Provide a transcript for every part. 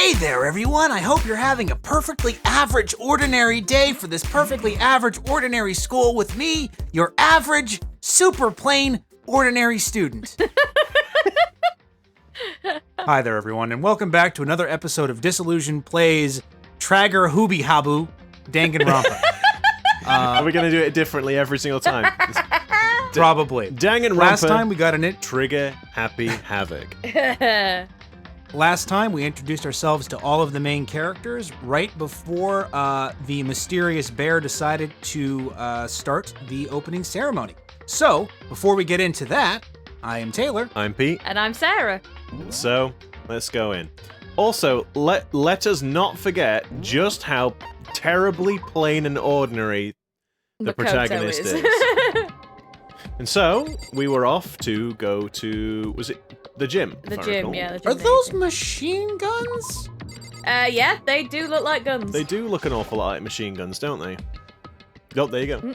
Hey there, everyone. I hope you're having a perfectly average, ordinary day for this perfectly average, ordinary school with me, your average, super plain, ordinary student. Hi there, everyone, and welcome back to another episode of Disillusion Plays Trager Hooby Habu Danganronpa. Are we going to do it differently every single time? Probably. Danganronpa. Last time we got an Trigger Happy Havoc. Last time, we introduced ourselves to all of the main characters right before the mysterious bear decided to start the opening ceremony. So, before we get into that, I am Taylor. I'm Pete. And I'm Sarah. So, let's go in. Also, let us not forget just how terribly plain and ordinary the protagonist is. And so, we were off to go to, was it the gym? The gym, yeah. The gym Are those machine guns? Yeah, they do look like guns. They do look an awful lot like machine guns, don't they? Oh, there you go.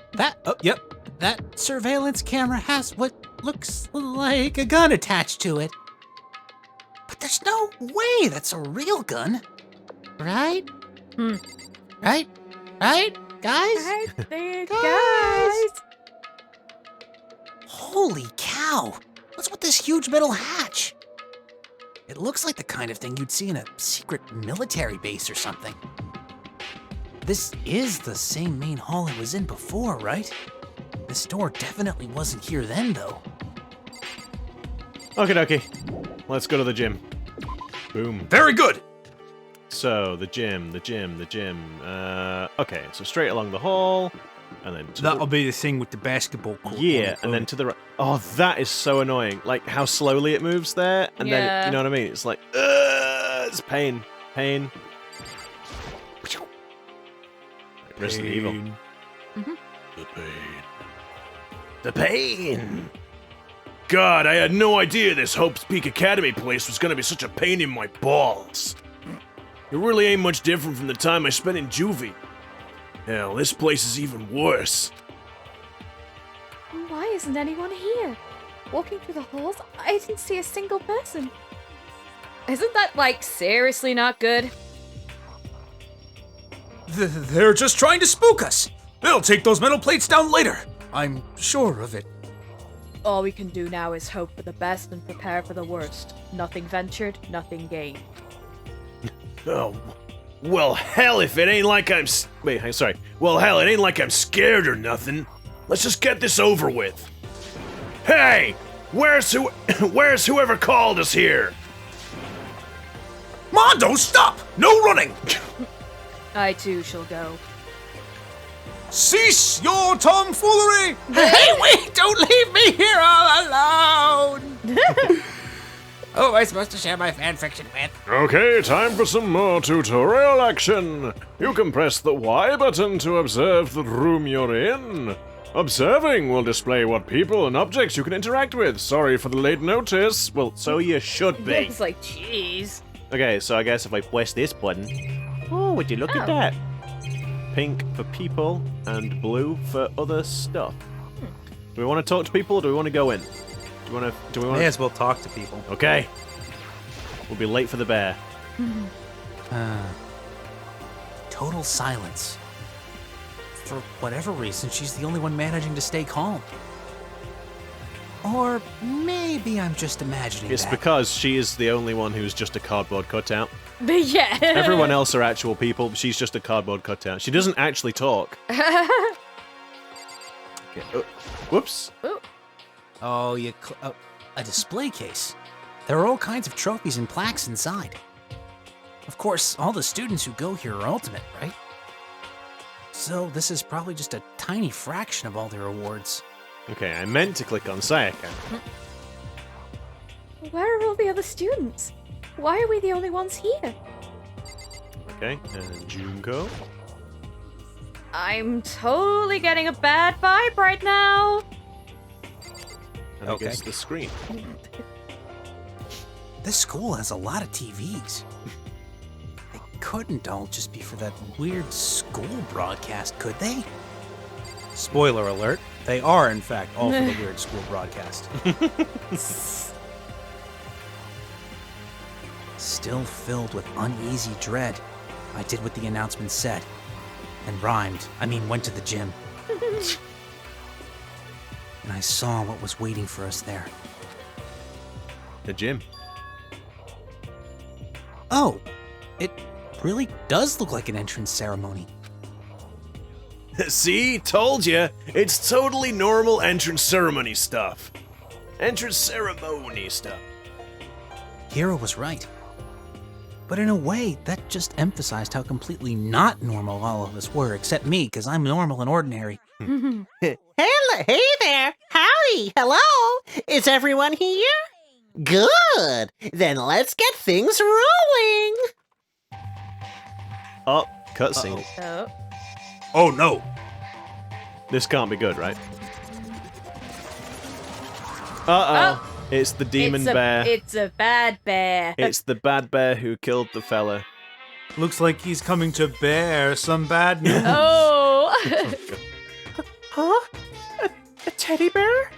Yep. That surveillance camera has what looks like a gun attached to it. But there's no way that's a real gun. Right? Right? Right? Guys? Right there, Guys. guys. Holy cow! What's with this huge metal hatch? It looks like the kind of thing you'd see in a secret military base or something. This is the same main hall I was in before, right? This door definitely wasn't here then, though. Okay. Let's go to the gym. Boom. Very good! So, the gym. Okay, so straight along the hall, and then That'll be the thing with the basketball court. yeah, and then to the right. Oh, that is so annoying. Like, how slowly it moves there, and then, you know what I mean? It's like, it's pain. Resident Evil. Mm-hmm. The pain. God, I had no idea this Hope's Peak Academy place was gonna be such a pain in my balls. It really ain't much different from the time I spent in juvie. Hell, this place is even worse. Why isn't anyone here? Walking through the halls, I didn't see a single person. Isn't that, seriously not good? They're just trying to spook us. They'll take those metal plates down later. I'm sure of it. All we can do now is hope for the best and prepare for the worst. Nothing ventured, nothing gained. Oh, well, hell, if it ain't like I'm Well, hell, it ain't like I'm scared or nothing. Let's just get this over with. Hey, where's whoever called us here? Mondo, stop! No running! I too shall go. Cease your tomfoolery! Hey, wait! Don't leave me here all alone! Who am I supposed to share my fanfiction with? Okay, time for some more tutorial action. You can press the Y button to observe the room you're in. Observing will display what people and objects you can interact with. Sorry for the late notice. Well, so you should be. It's like, jeez. Okay, so I guess if I press this button... Oh, would you look at that? Pink for people and blue for other stuff. Do we want to talk to people or do we want to go in? Do we want to... May as well talk to people. Okay. We'll be late for the bear. Total silence. For whatever reason, she's the only one managing to stay calm. Or maybe I'm just imagining It's that. because she is the only one who's just a cardboard cutout. Yeah. Everyone else are actual people, but she's just a cardboard cutout. She doesn't actually talk. Okay. Whoops. Ooh. Oh, a display case. There are all kinds of trophies and plaques inside. Of course, all the students who go here are ultimate, right? So this is probably just a tiny fraction of all their awards. Okay, I meant to click on Sayaka. Where are all the other students? Why are we the only ones here? Okay, and Junko. I'm totally getting a bad vibe right now. And I guess the screen. This school has a lot of TVs. They couldn't all just be for that weird school broadcast, could they? Spoiler alert, they are in fact all for the weird school broadcast. Still filled with uneasy dread, I did what the announcement said. And went to the gym. And I saw what was waiting for us there. The gym. Oh, it really does look like an entrance ceremony. See? Told you. It's totally normal entrance ceremony stuff. Entrance ceremony stuff. Hero was right. But in a way, that just emphasized how completely not normal all of us were, except me, because I'm normal and ordinary. Hey there! Howdy! Hello! Is everyone here? Good! Then let's get things rolling! Oh, cutscene. Oh. Oh no! This can't be good, right? Uh-oh. Oh. It's the demon It's a- bear. It's a bad bear. It's the bad bear who killed the fella. Looks like he's coming to bear some bad news. Oh. Huh? A teddy bear?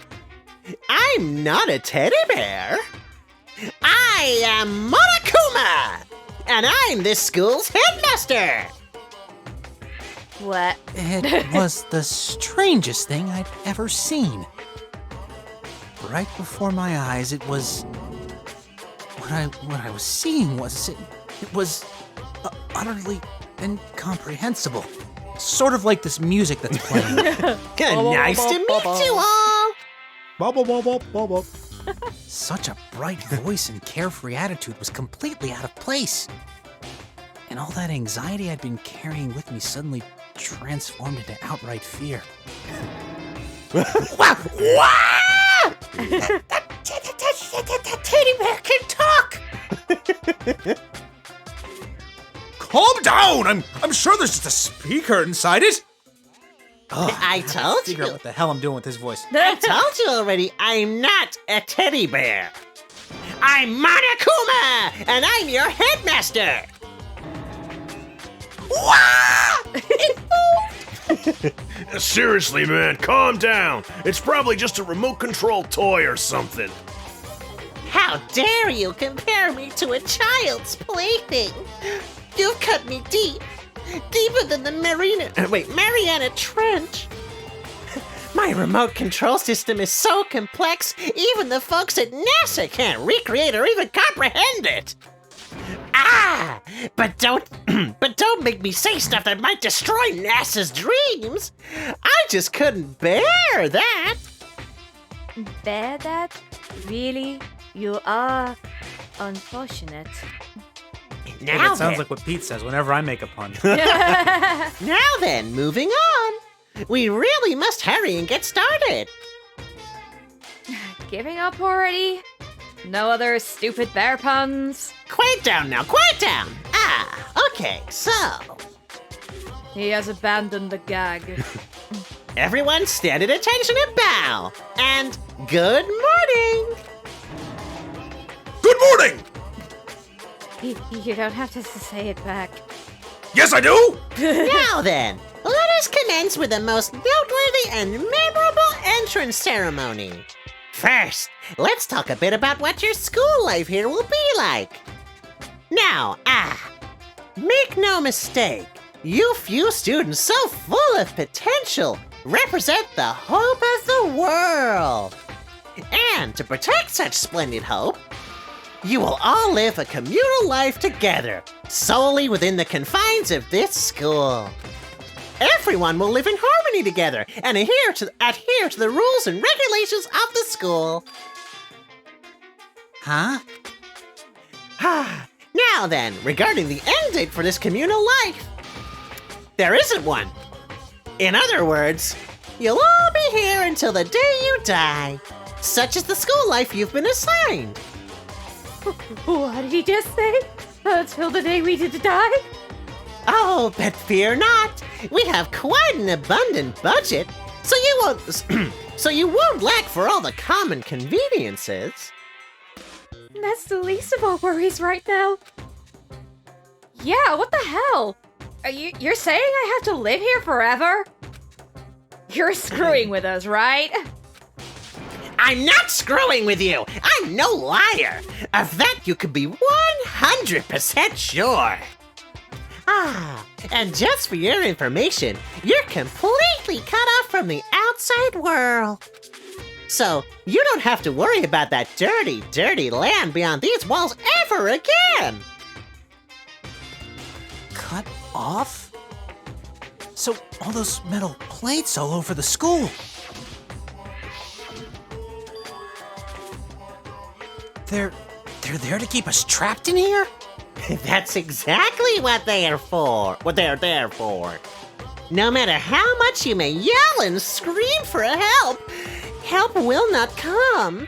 I'm not a teddy bear. I am Monokuma! And I'm this school's headmaster! What? It was the strangest thing I'd ever seen. Right before my eyes, it was... What I was seeing was... It was utterly incomprehensible. Sort of like this music that's playing. Nice to meet you all! Bubble. Such a bright voice and carefree attitude was completely out of place. And all that anxiety I'd been carrying with me suddenly transformed into outright fear. That teddy bear can talk! Calm down! I'm sure there's just a speaker inside it. I told Figure out you. what the hell I'm doing with his voice. I told you already, I'm not a teddy bear. I'm Monokuma, and I'm your headmaster. Seriously, man, calm down. It's probably just a remote control toy or something. How dare you compare me to a child's plaything? You've cut me deep, deeper than the Mariana Trench. My remote control system is so complex, even the folks at NASA can't recreate or even comprehend it. But don't make me say stuff that might destroy NASA's dreams. I just couldn't bear that. Bear that? Really? You are unfortunate. Now That sounds like what Pete says whenever I make a pun. Now then, moving on. We really must hurry and get started. Giving up already? No other stupid bear puns? Quiet down now, quiet down. Okay, so He has abandoned the gag. everyone stand at attention and bow. And good morning. Good morning! You don't have to say it back. Yes, I do! Now then, let us commence with the most noteworthy and memorable entrance ceremony. First, let's talk a bit about what your school life here will be like. Now, make no mistake, you few students so full of potential represent the hope of the world. And to protect such splendid hope, you will all live a communal life together, solely within the confines of this school. Everyone will live in harmony together and adhere to the rules and regulations of the school. Huh? Now then, regarding the end date for this communal life, there isn't one. In other words, you'll all be here until the day you die. Such is the school life you've been assigned. What did he just say? Until the day we did die? Oh, but fear not. We have quite an abundant budget, so you won't lack for all the common conveniences. That's the least of our worries right now. Yeah, what the hell? You're saying I have to live here forever? You're screwing with us, right? I'm not screwing with you. I'm no liar. Of that you can be 100% sure. And just for your information, you're completely cut off from the outside world. So you don't have to worry about that dirty, dirty land beyond these walls ever again. Cut off? So all those metal plates all over the school. They're there to keep us trapped in here? That's exactly what they are for. What they are there for. No matter how much you may yell and scream for help, help will not come.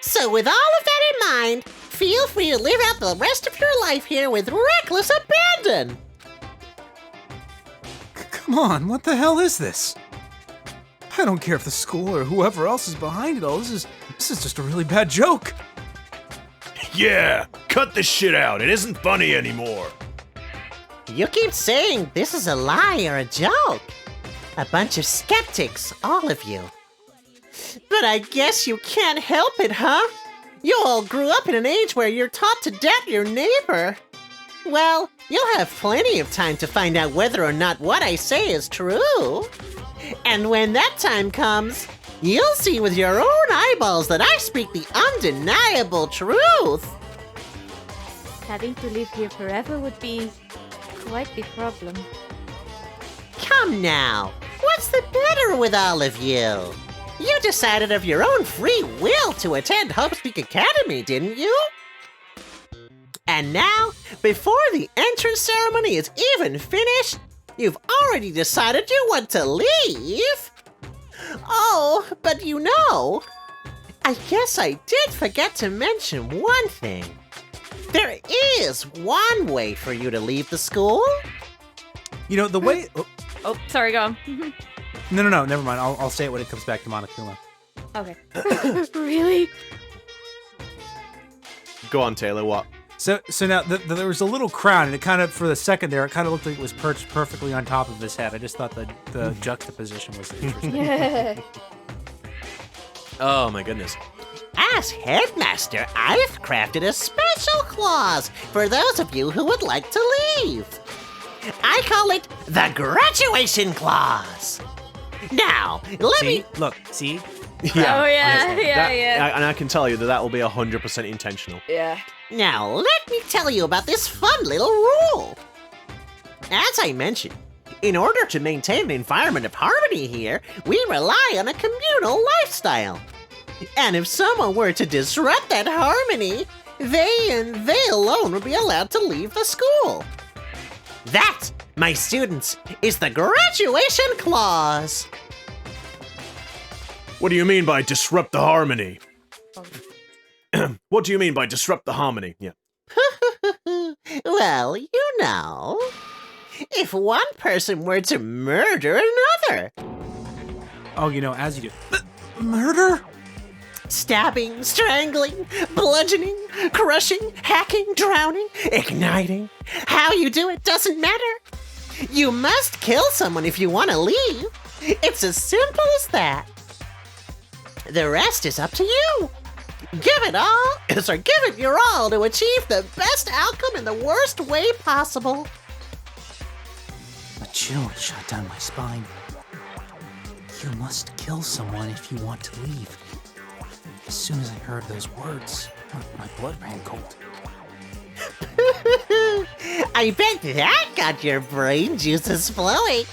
So with all of that in mind, feel free to live out the rest of your life here with reckless abandon. Come on, what the hell is this? I don't care if the school or whoever else is behind it all. This is just a really bad joke. Yeah, cut this shit out. It isn't funny anymore. You keep saying this is a lie or a joke. A bunch of skeptics, all of you. But I guess you can't help it, huh? You all grew up in an age where you're taught to doubt your neighbor. Well, you'll have plenty of time to find out whether or not what I say is true. And when that time comes, you'll see with your own eyeballs that I speak the undeniable truth. Having to live here forever would be quite the problem. Come now, what's the matter with all of you? You decided of your own free will to attend Hope's Peak Academy, didn't you? And now, before the entrance ceremony is even finished, you've already decided you want to leave? Oh, but you know, I guess I did forget to mention one thing. There is one way for you to leave the school. You know, the way... Oh, sorry, go on. No, never mind. I'll say it when it comes back to Monokuma. Okay. Really? Go on, Taylor, what? So now, there was a little crown, and it kind of, for the second there, it kind of looked like it was perched perfectly on top of his head. I just thought the juxtaposition was interesting. Oh my goodness. As Headmaster, I've crafted a special clause for those of you who would like to leave. I call it the Graduation Clause. Now, let me... Look, see? Oh, yeah. And I can tell you that will be 100% intentional. Yeah. Now, let me tell you about this fun little rule. As I mentioned, in order to maintain an environment of harmony here, we rely on a communal lifestyle. And if someone were to disrupt that harmony, they and they alone would be allowed to leave the school. That, my students, is the Graduation Clause. What do you mean by disrupt the harmony? What do you mean by disrupt the harmony? Yeah. Well, you know, if one person were to murder another. Oh, you know, as you do. Murder? Stabbing, strangling, bludgeoning, crushing, hacking, drowning, igniting. How you do it doesn't matter. You must kill someone if you want to leave. It's as simple as that. The rest is up to you. Give it your all to achieve the best outcome in the worst way possible. A chill shot down my spine. You must kill someone if you want to leave. As soon as I heard those words, my blood ran cold. I bet that got your brain juices flowing.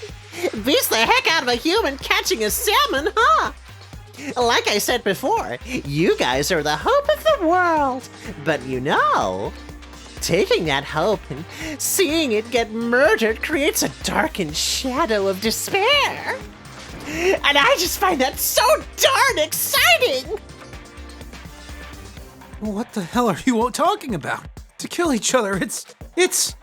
Beats the heck out of a human catching a salmon, huh? Like I said before, you guys are the hope of the world. But you know, taking that hope and seeing it get murdered creates a darkened shadow of despair. And I just find that so darn exciting! What the hell are you all talking about? To kill each other, it's...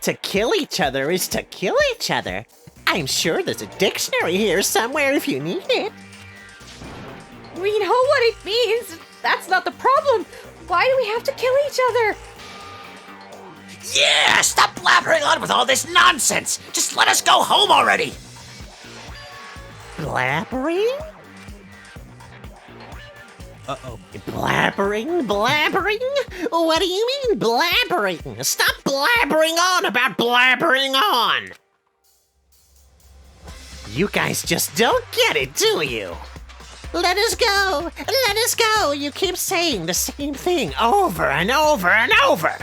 To kill each other is to kill each other. I'm sure there's a dictionary here somewhere if you need it. We know what it means. That's not the problem. Why do we have to kill each other? Yeah, stop blabbering on with all this nonsense. Just let us go home already. Blabbering? Uh-oh. Blabbering? What do you mean, blabbering? Stop blabbering on about blabbering on! You guys just don't get it, do you? Let us go! Let us go! You keep saying the same thing over and over and over!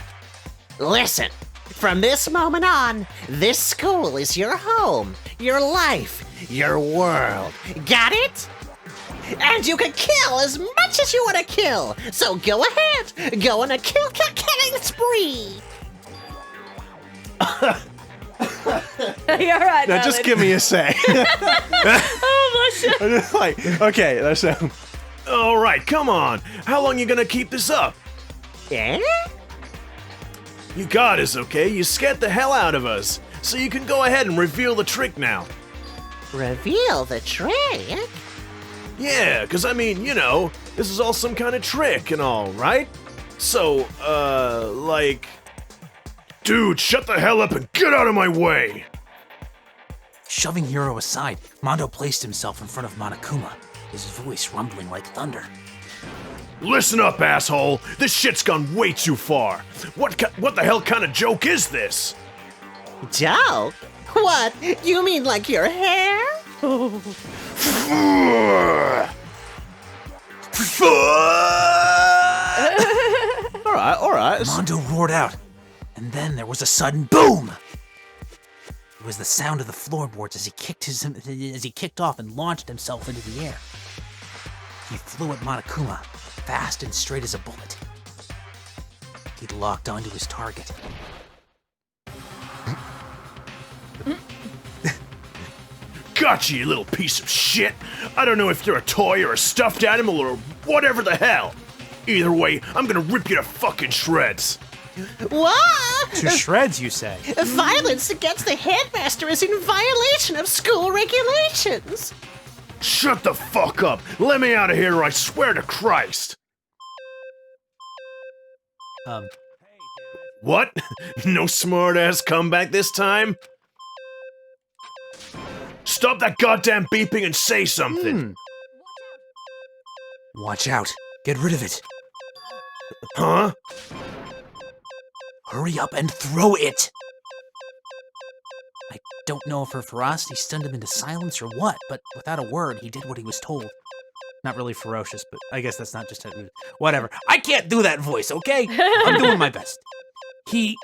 Listen, from this moment on, this school is your home, your life, your world. Got it? And you can kill as much as you want to kill. So go ahead. Go on a killing spree. You're right. Now just give me a sec. Oh, my shit. I'm just like, okay, that's all right, come on. How long you gonna keep this up? Yeah? You got us, okay? You scared the hell out of us. So you can go ahead and reveal the trick now. Reveal the trick? Yeah, because I mean, you know, this is all some kind of trick and all, right? So, like... Dude, shut the hell up and get out of my way! Shoving Hiro aside, Mondo placed himself in front of Monokuma, his voice rumbling like thunder. Listen up, asshole! This shit's gone way too far! What the hell kind of joke is this? Joke? What? You mean like your hair? Alright. Mondo roared out, and then there was a sudden boom! It was the sound of the floorboards as he kicked off and launched himself into the air. He flew at Monokuma, fast and straight as a bullet. He'd locked onto his target. Gotcha, you little piece of shit! I don't know if you're a toy or a stuffed animal or whatever the hell! Either way, I'm gonna rip you to fucking shreds! What? To shreds, you say? Violence against the headmaster is in violation of school regulations. Shut the fuck up! Let me out of here or I swear to Christ! What? No smart-ass comeback this time? Stop that goddamn beeping and say something! Watch out. Get rid of it. Huh? Hurry up and throw it! I don't know if her ferocity stunned him into silence or what, but without a word, he did what he was told. Not really ferocious, but I guess that's not just a... Whatever. I can't do that voice, okay? I'm doing my best. He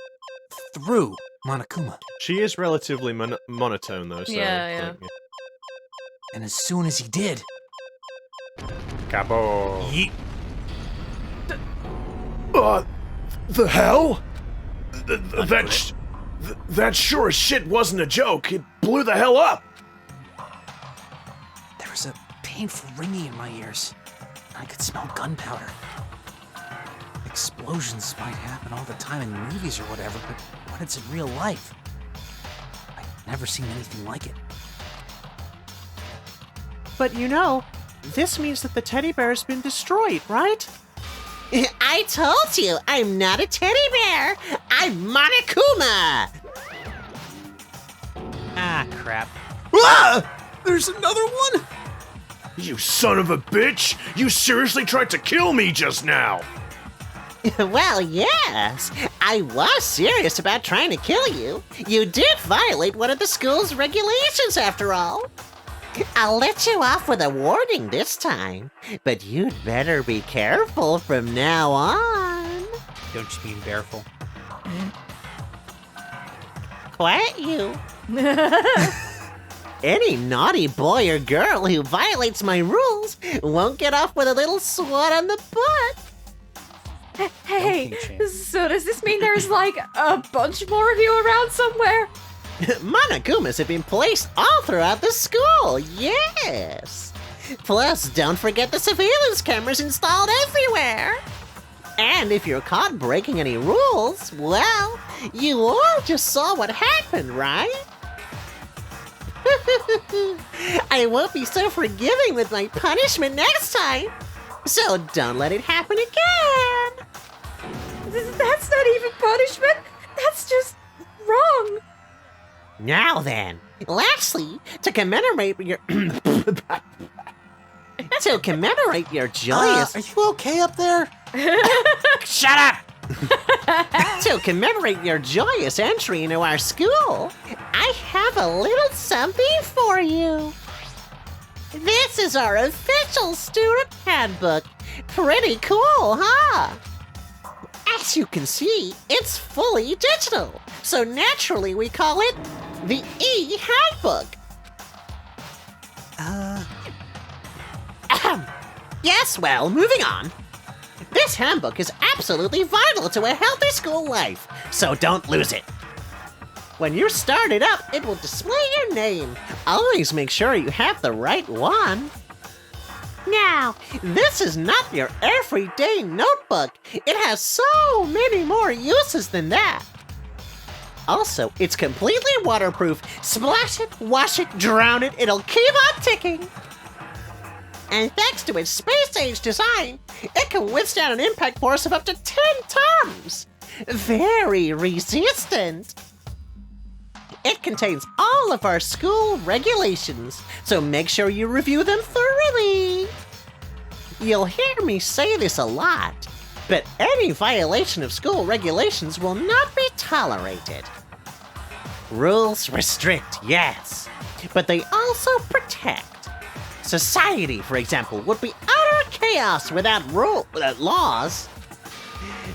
threw Monokuma, She is relatively monotone though, so... Yeah. and as soon as he did, Cabo. he... The hell? That sure as shit wasn't a joke. It blew the hell up. There was a painful ringing in my ears. I could smell gunpowder. Explosions might happen all the time in movies or whatever, but when it's in real life, I've never seen anything like it. But you know, this means that the teddy bear's been destroyed, right? I told you, I'm not a teddy bear. I'm Monokuma. Ah, crap. Ah! There's another one? You son of a bitch! You seriously tried to kill me just now! Well, yes. I was serious about trying to kill you. You did violate one of the school's regulations, after all. I'll let you off with a warning this time, but you'd better be careful from now on. Don't you mean bearful? Quiet you. Any naughty boy or girl who violates my rules won't get off with a little swat on the butt. Hey, Don't kink so does this mean there's like a bunch more of you around somewhere? Monokumas have been placed all throughout the school, yes. Plus, don't forget the surveillance cameras installed everywhere. And if you're caught breaking any rules, well, you all just saw what happened, right? I won't be so forgiving with my punishment next time, so don't let it happen again. That's not even punishment. That's just wrong. Now then, lastly, to commemorate your To commemorate your joyous... Are you okay up there? Shut up! To commemorate your joyous entry into our school, I have a little something for you. This is our official student handbook. Pretty cool, huh? As you can see, it's fully digital, so naturally we call it the E-Handbook. Yes, well, moving on. This handbook is absolutely vital to a healthy school life, so don't lose it. When you start it up, it will display your name. Always make sure you have the right one. Now, this is not your everyday notebook. It has so many more uses than that. Also, it's completely waterproof. Splash it, wash it, drown it, it'll keep on ticking. And thanks to its space-age design, it can withstand an impact force of up to 10 tons. Very resistant. It contains all of our school regulations, so make sure you review them thoroughly. You'll hear me say this a lot, but any violation of school regulations will not be tolerated. Rules restrict, yes, but they also protect. Society, for example, would be utter chaos without laws.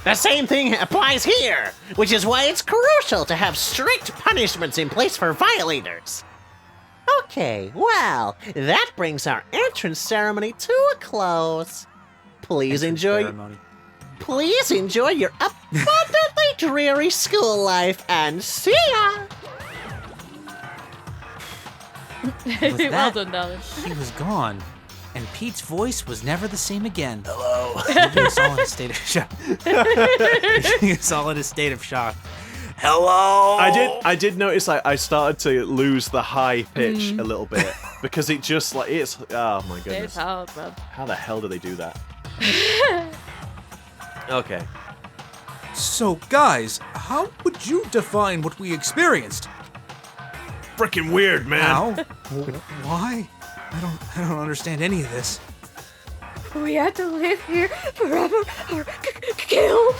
The same thing applies here, which is why it's crucial to have strict punishments in place for violators. Okay, well, that brings our entrance ceremony to a close. Please enjoy your abundantly dreary school life, and see ya! With Well that, done, darling. he was gone, and Pete's voice was never the same again. Hello. He was all in a state of shock. He was all in a state of shock. Hello. I did notice I started to lose the high pitch a little bit because it just like it's oh my It's goodness. hard, man. How the hell do they do that? Okay. So, guys, how would you define what we experienced? Freaking weird, man. How? Why? I don't understand any of this. We had to live here forever or killed.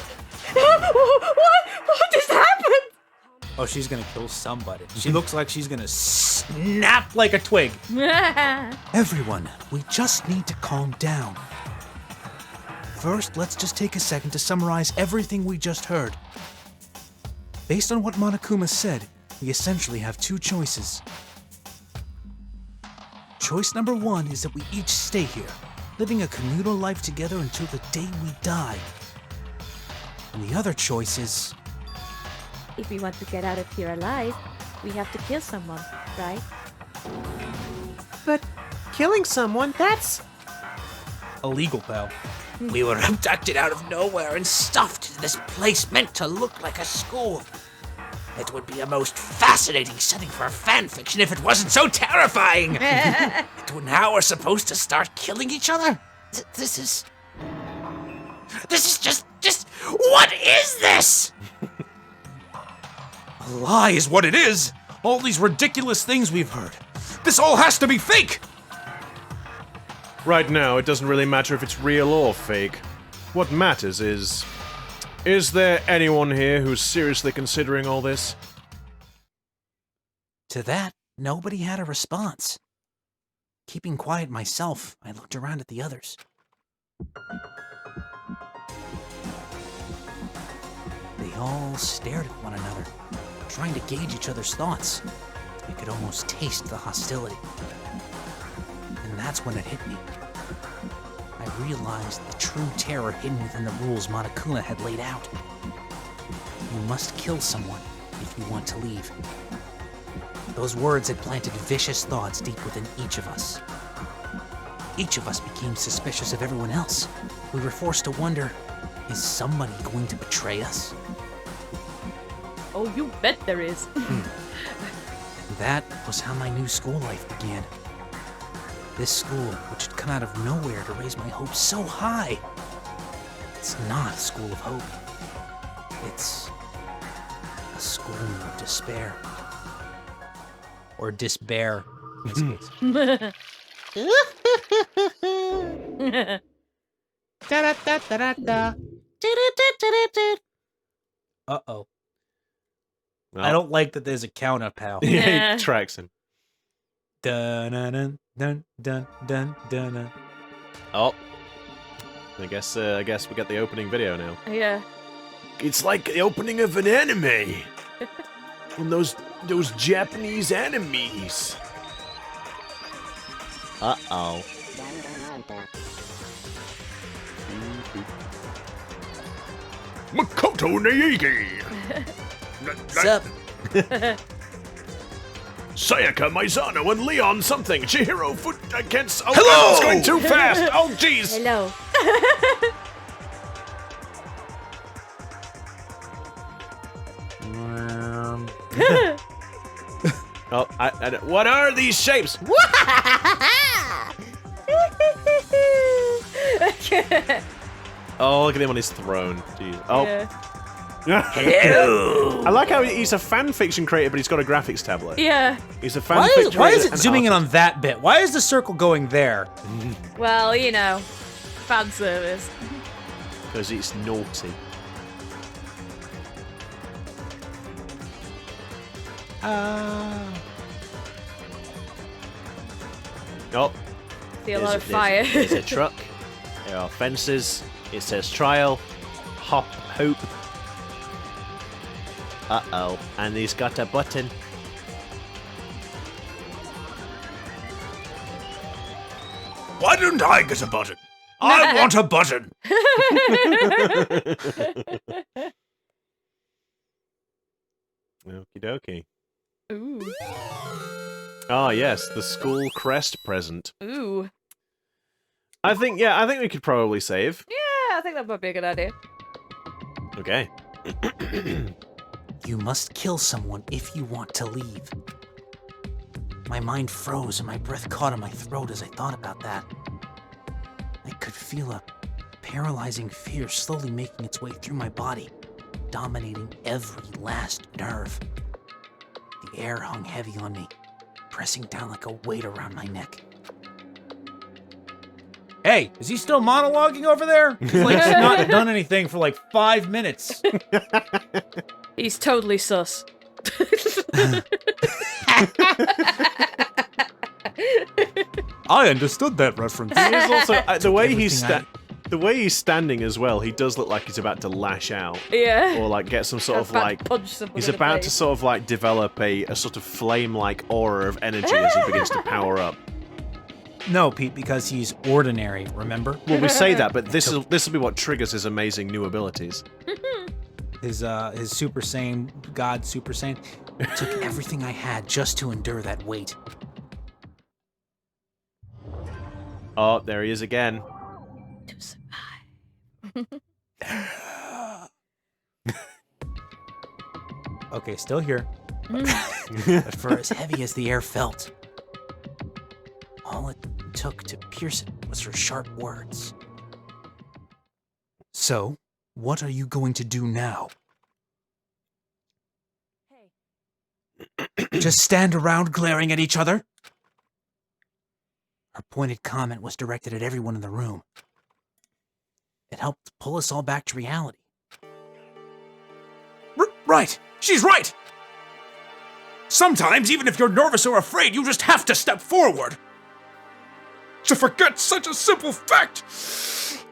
What just happened? Oh, she's gonna kill somebody. She looks like she's gonna snap like a twig. Everyone, we just need to calm down. First, let's just take a second to summarize everything we just heard. Based on what Monokuma said, we essentially have two choices. Choice number one is that we each stay here, living a communal life together until the day we die. And the other choice is... If we want to get out of here alive, we have to kill someone, right? But killing someone, that's... illegal, pal. We were abducted out of nowhere and stuffed into this place meant to look like a school. It would be a most fascinating setting for a fanfiction if it wasn't so terrifying. Now we're supposed to start killing each other? This is just, what is this? A lie is what it is. All these ridiculous things we've heard. This all has to be fake. Right now, it doesn't really matter if it's real or fake. What matters is there anyone here who's seriously considering all this? To that, nobody had a response. Keeping quiet myself, I looked around at the others. They all stared at one another, trying to gauge each other's thoughts. I could almost taste the hostility. And that's when it hit me. I realized the true terror hidden within the rules Monokuma had laid out. You must kill someone if you want to leave. Those words had planted vicious thoughts deep within each of us. Each of us became suspicious of everyone else. We were forced to wonder, is somebody going to betray us? Oh, you bet there is. And that was how my new school life began. This school, which had come out of nowhere to raise my hopes so high. It's not a school of hope. It's a school of despair. Or despair, in this case. Da-da-da-da-da-da. Uh-oh. Well, I don't like that there's a counter, pal. Yeah, he tracks him. Dun dun dun dun dun dun. Oh. I guess we got the opening video now. Yeah. It's like the opening of an anime. And those Japanese enemies. Uh-oh. Makoto Naegi. Sup? Sayaka Maizano and Leon something. Chihiro foot against. Oh, Hello! It's going too fast. Oh, jeez. Hello. Oh, what are these shapes? Oh, look at him on his throne. Jeez. Oh. Yeah. Hello. I like how he's a fan fiction creator, but he's got a graphics tablet. Yeah. He's a fan Why fiction is creator it and zooming in artist. on that bit? Why is the circle going there? Well, you know, fan service. Because it's naughty. Oh. See a lot of fire. There's a truck. There are fences. It says trial. Hope. Uh-oh. And he's got a button. Why didn't I get a button? I want a button. Okie dokie. Ooh. Ah, yes, the school crest present. Ooh. I think we could probably save. Yeah, I think that might be a good idea. Okay. You must kill someone if you want to leave. My mind froze and my breath caught in my throat as I thought about that. I could feel a paralyzing fear slowly making its way through my body, dominating every last nerve. The air hung heavy on me, pressing down like a weight around my neck. Hey, is he still monologuing over there? He's like not done anything for like 5 minutes. He's totally sus. I understood that reference. He is also the way everything the way he's standing as well. He does look like he's about to lash out, Yeah. or like get some sort of About to like. punch someone He's in the about to face. sort of like develop a sort of flame-like aura of energy as he begins to power up. No, Pete, because he's ordinary, remember? Well, we say that, but this will be what triggers his amazing new abilities. His Super Saiyan, God Super Saiyan. It took everything I had just to endure that weight. Oh, there he is again. To survive. Okay, still here. But for as heavy as the air felt, all it took to pierce it was her sharp words. So, what are you going to do now? Just stand around glaring at each other? Her pointed comment was directed at everyone in the room. It helped pull us all back to reality. Right! She's right! Sometimes, even if you're nervous or afraid, you just have to step forward. To forget such a simple fact!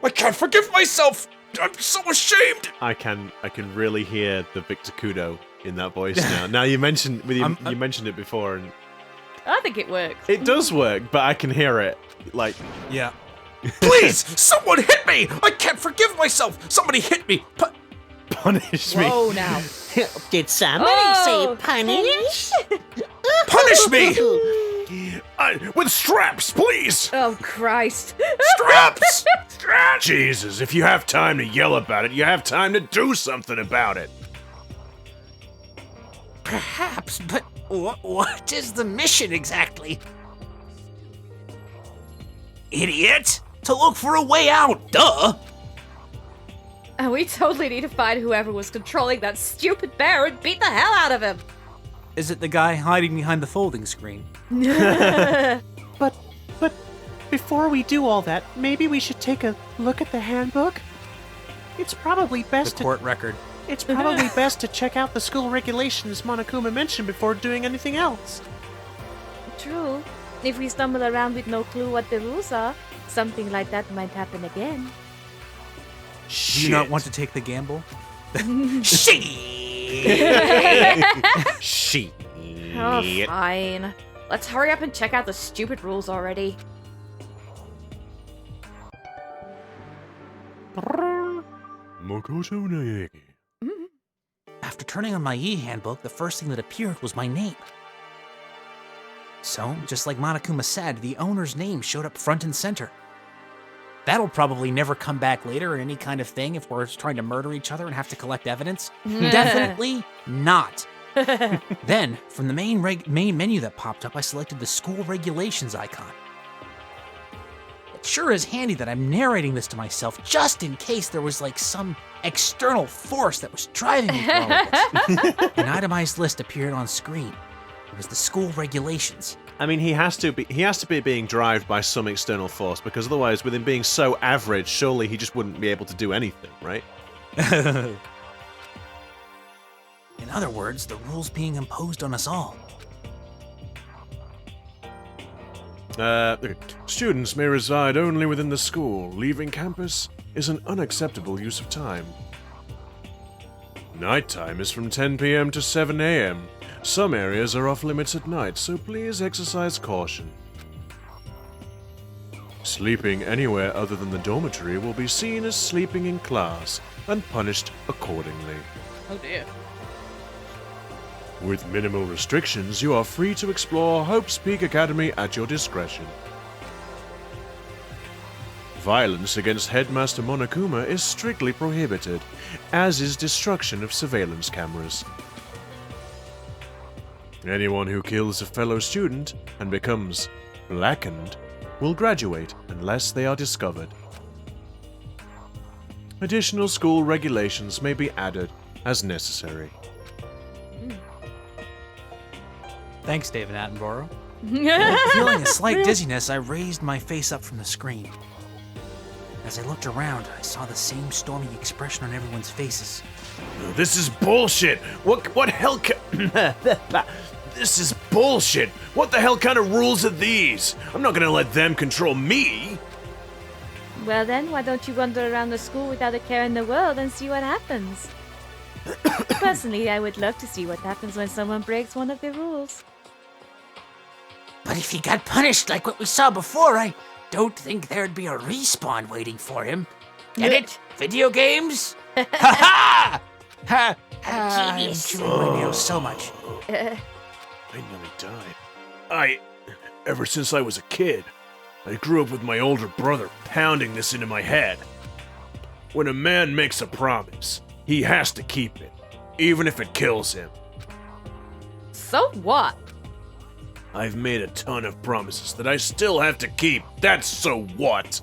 I can't forgive myself! I'm so ashamed! I can really hear the Victor Kudo in that voice now. Now you mentioned you mentioned it before, and I think it works. it does work, but I can hear it like. Yeah. Please! Someone hit me! I can't forgive myself! Somebody hit me! Punish me. Whoa, now. Did somebody Oh, say punish? Punish me! With straps, please! Oh, Christ. Straps! Jesus, if you have time to yell about it, you have time to do something about it. Perhaps, but what is the mission exactly? Idiot! To look for a way out, duh! And we totally need to find whoever was controlling that stupid bear and beat the hell out of him. Is it the guy hiding behind the folding screen? But before we do all that, maybe we should take a look at the handbook? It's probably The best to... court record. It's probably best to check out the school regulations Monokuma mentioned before doing anything else. True. If we stumble around with no clue what the rules are, something like that might happen again. Do you not want to take the gamble? Shit. Oh, fine. Let's hurry up and check out the stupid rules already. Makoto Naegi. After turning on my e-handbook, the first thing that appeared was my name. So, just like Monokuma said, the owner's name showed up front and center. That'll probably never come back later in any kind of thing if we're trying to murder each other and have to collect evidence. Definitely not. Then, from the main menu that popped up, I selected the school regulations icon. It sure is handy that I'm narrating this to myself just in case there was like some external force that was driving me through all of this. An itemized list appeared on screen. It was the school regulations. I mean, he has to be being driven by some external force, because otherwise, with him being so average, surely he just wouldn't be able to do anything, right? In other words, the rules being imposed on us all. Okay. Students may reside only within the school. Leaving campus is an unacceptable use of time. Nighttime is from 10 p.m. to 7 a.m. Some areas are off limits at night, so please exercise caution. Sleeping anywhere other than the dormitory will be seen as sleeping in class and punished accordingly. Oh dear. With minimal restrictions, you are free to explore Hope's Peak Academy at your discretion. Violence against Headmaster Monokuma is strictly prohibited, as is destruction of surveillance cameras. Anyone who kills a fellow student and becomes blackened will graduate unless they are discovered. Additional school regulations may be added as necessary. Thanks, David Attenborough. Feeling a slight dizziness, I raised my face up from the screen. As I looked around, I saw the same stormy expression on everyone's faces. This is bullshit! What hell This is bullshit! What the hell kind of rules are these? I'm not gonna let them control me! Well then, why don't you wander around the school without a care in the world and see what happens? Personally, I would love to see what happens when someone breaks one of the rules. But if he got punished like what we saw before, I don't think there'd be a respawn waiting for him. Get it? Video games? Ha ha! Ha ha! I'm chewing my nails so much. I nearly died. Ever since I was a kid, I grew up with my older brother pounding this into my head. When a man makes a promise, he has to keep it, even if it kills him. So what? I've made a ton of promises that I still have to keep. That's so what?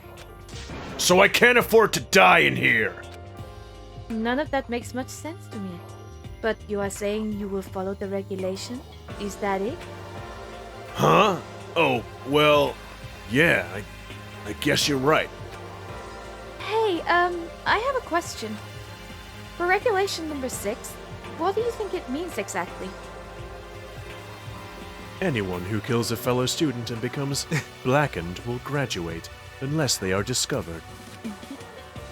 So I can't afford to die in here. None of that makes much sense to me. But you are saying you will follow the regulation? Is that it? Huh? Oh, well, yeah, I guess you're right. Hey, I have a question. For regulation number 6, what do you think it means exactly? Anyone who kills a fellow student and becomes blackened will graduate, unless they are discovered.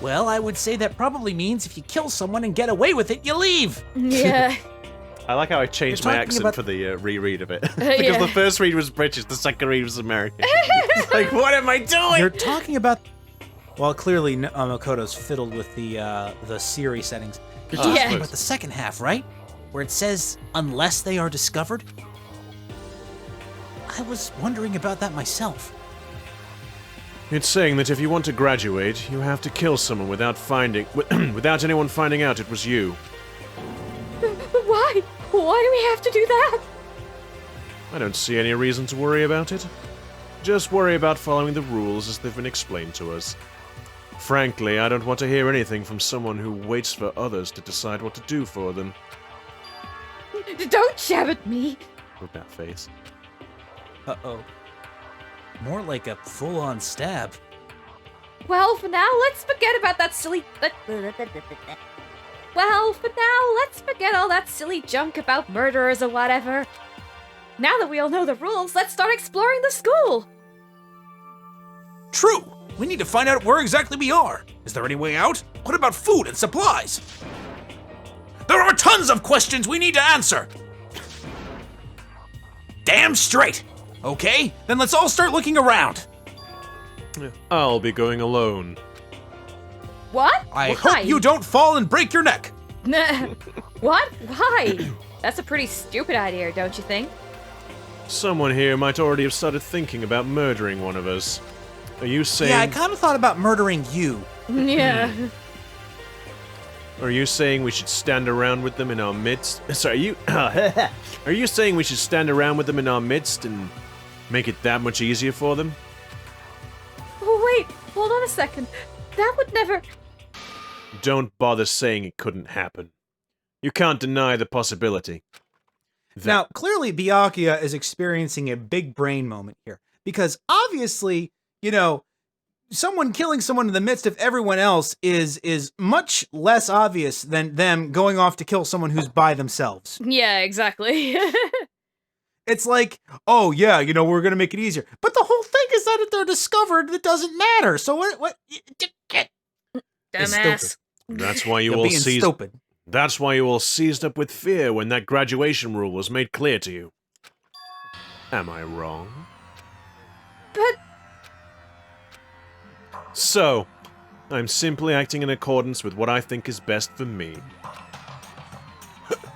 Well, I would say that probably means if you kill someone and get away with it, you leave. Yeah. I like how I changed You're my talking accent about- for the reread of it. Yeah. Because the first read was British, the second read was American. Like, what am I doing? You're talking about... Well, clearly Makoto's fiddled with the Siri settings. You're talking Yeah. about the second half, right? Where it says, unless they are discovered? I was wondering about that myself. It's saying that if you want to graduate, you have to kill someone without anyone finding out it was you. Why? Why do we have to do that? I don't see any reason to worry about it. Just worry about following the rules as they've been explained to us. Frankly, I don't want to hear anything from someone who waits for others to decide what to do for them. Don't jab at me. With that face. Uh-oh. More like a full-on stab. Well, for now, let's forget about that silly... Well, for now, let's forget all that silly junk about murderers or whatever. Now that we all know the rules, let's start exploring the school. True! We need to find out where exactly we are. Is there any way out? What about food and supplies? There are tons of questions we need to answer! Damn straight! Okay, then let's all start looking around. I'll be going alone. What? I Why? hope you don't fall and break your neck. What? Why? That's a pretty stupid idea, don't you think? Someone here might already have started thinking about murdering one of us. Are you saying... Yeah, I kind of thought about murdering you. Yeah. Are you saying we should stand around with them in our midst? Sorry, are you saying we should stand around with them in our midst and make it that much easier for them? Oh, wait, hold on a second. That would never... Don't bother saying it couldn't happen. You can't deny the possibility. Now, clearly, Byakuya is experiencing a big brain moment here. Because obviously, you know, someone killing someone in the midst of everyone else is much less obvious than them going off to kill someone who's by themselves. Yeah, exactly. It's like, oh yeah, you know, we're gonna make it easier. But the whole thing is that if they're discovered, it doesn't matter. So what? It's Dumbass. stupid. That's why you You're all being seized. stupid. That's why you all seized up with fear when that graduation rule was made clear to you. Am I wrong? But... So, I'm simply acting in accordance with what I think is best for me.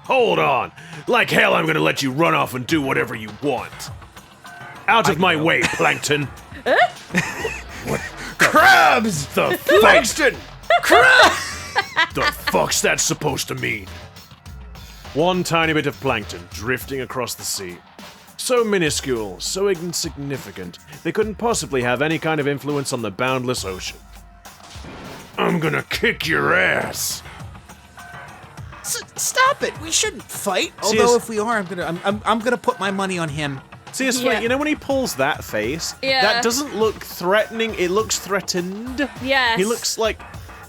Hold on! Like hell I'm gonna let you run off and do whatever you want. Out of my way, Plankton! What? Crabs! The Plankton! Crabs! The fuck's that supposed to mean? One tiny bit of plankton drifting across the sea. So minuscule, so insignificant, they couldn't possibly have any kind of influence on the boundless ocean. I'm gonna kick your ass! Stop it! We shouldn't fight. See, Although it's- if we are, I'm gonna put my money on him. See, it's funny, Yeah. you know when he pulls that face? Yeah. That doesn't look threatening, it looks threatened. Yes. He looks like,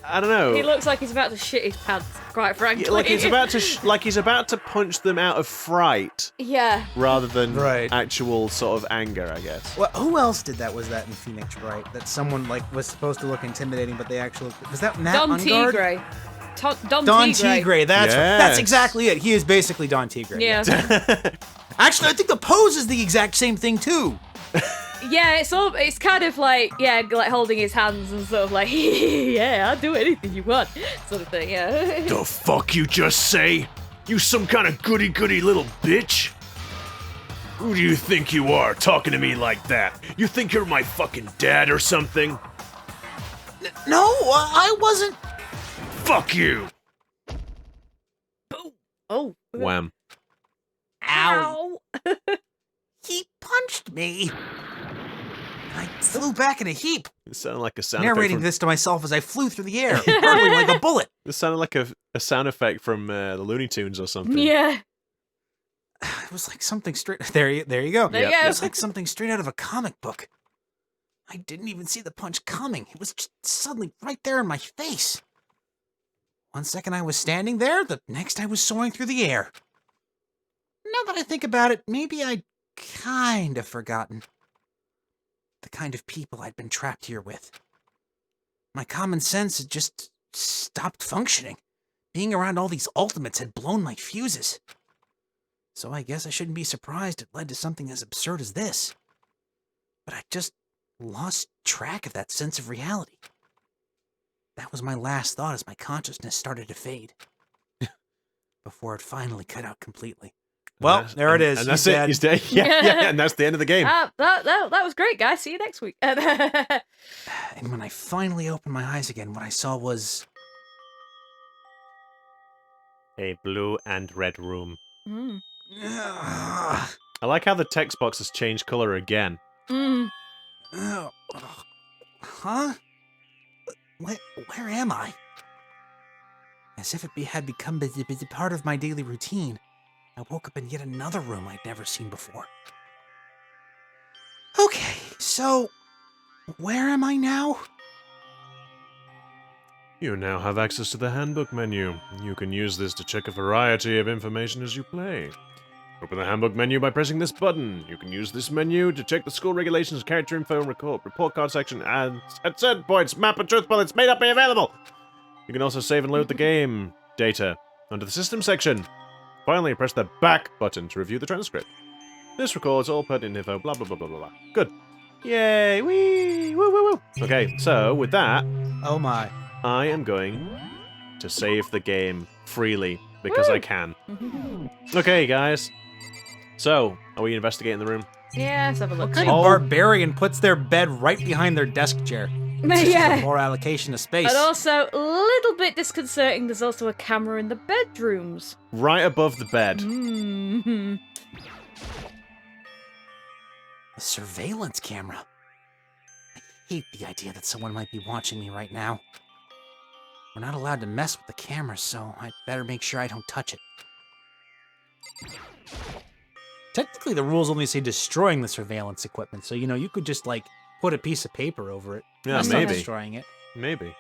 I don't know. He looks like he's about to shit his pants, quite frankly. Yeah, like he's about to, like he's about to punch them out of fright, Yeah. rather than Right. actual sort of anger, I guess. Well, who else did that? Was that in Phoenix, right? That someone like was supposed to look intimidating, but they actually was that Nat Don Ungard? Tigre. Don Tigre. Tigre. That's Yes. that's exactly it. He is basically Don Tigre. Yeah. Actually, I think the pose is the exact same thing too. Yeah, it's kind of like, yeah, like holding his hands and sort of like, yeah, I'll do anything you want, sort of thing, yeah. The fuck you just say? You some kind of goody-goody little bitch? Who do you think you are, talking to me like that? You think you're my fucking dad or something? No, I wasn't. Fuck you! Oh. Wham. Ow. He punched me. I flew back in a heap, It sounded like a sound narrating effect from, this to myself as I flew through the air, hurtling like a bullet. It sounded like a sound effect from the Looney Tunes or something. Yeah. It was like something straight. There you go. There you Yep. go. It was like something straight out of a comic book. I didn't even see the punch coming. It was just suddenly right there in my face. One second I was standing there, the next I was soaring through the air. Now that I think about it, maybe I'd kind of forgotten the kind of people I'd been trapped here with. My common sense had just stopped functioning. Being around all these ultimates had blown my fuses. So I guess I shouldn't be surprised it led to something as absurd as this. But I just lost track of that sense of reality. That was my last thought as my consciousness started to fade. Before it finally cut out completely. Well, there it is. And that's He's it. dead. He's dead. Yeah, and that's the end of the game. That was great, guys. See you next week. And when I finally opened my eyes again, what I saw was... A blue and red room. Mm. Ugh. I like how the text box has changed color again. Mm. Ugh. Huh? Where am I? As if it had become a part of my daily routine, I woke up in yet another room I'd never seen before. Okay, So, where am I now? You now have access to the handbook menu. You can use this to check a variety of information as you play. Open the handbook menu by pressing this button. You can use this menu to check the school regulations, character info, and report card section, and at certain points, map and truth bullets may not be available. You can also save and load the game data under the system section. Finally, press the back button to review the transcript. This records all pertinent info, blah blah blah blah blah blah. Good. Yay! Wee! Woo woo woo! Okay, so with that, Oh my. I am going to save the game freely because I can. Okay, guys. So, are we investigating the room? Yeah, let's have a look. What kind of barbarian puts their bed right behind their desk chair? Yeah. More allocation of space. And also, a little bit disconcerting, there's also a camera in the bedrooms. Right above the bed. Mm-hmm. A surveillance camera. I hate the idea that someone might be watching me right now. We're not allowed to mess with the camera, so I'd better make sure I don't touch it. Technically, the rules only say destroying the surveillance equipment, so, you could just, like, put a piece of paper over it. Yeah, That's not maybe. destroying it. Maybe.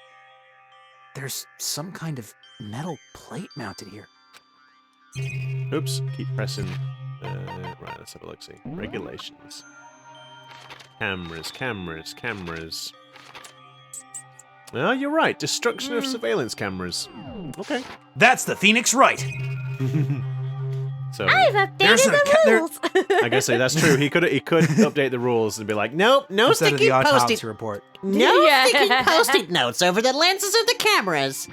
There's some kind of metal plate mounted here. Oops, keep pressing. Right, let's have a look-see. Regulations. Cameras. Oh, you're right. Destruction of surveillance cameras. Okay. That's the Phoenix Wright. So, I've updated There's the there- rules. I guess that's true. He could update the rules and be like, nope, no Instead of sticky the autopsy post-it. report. No Yeah. sticking post-it notes over the lenses of the cameras.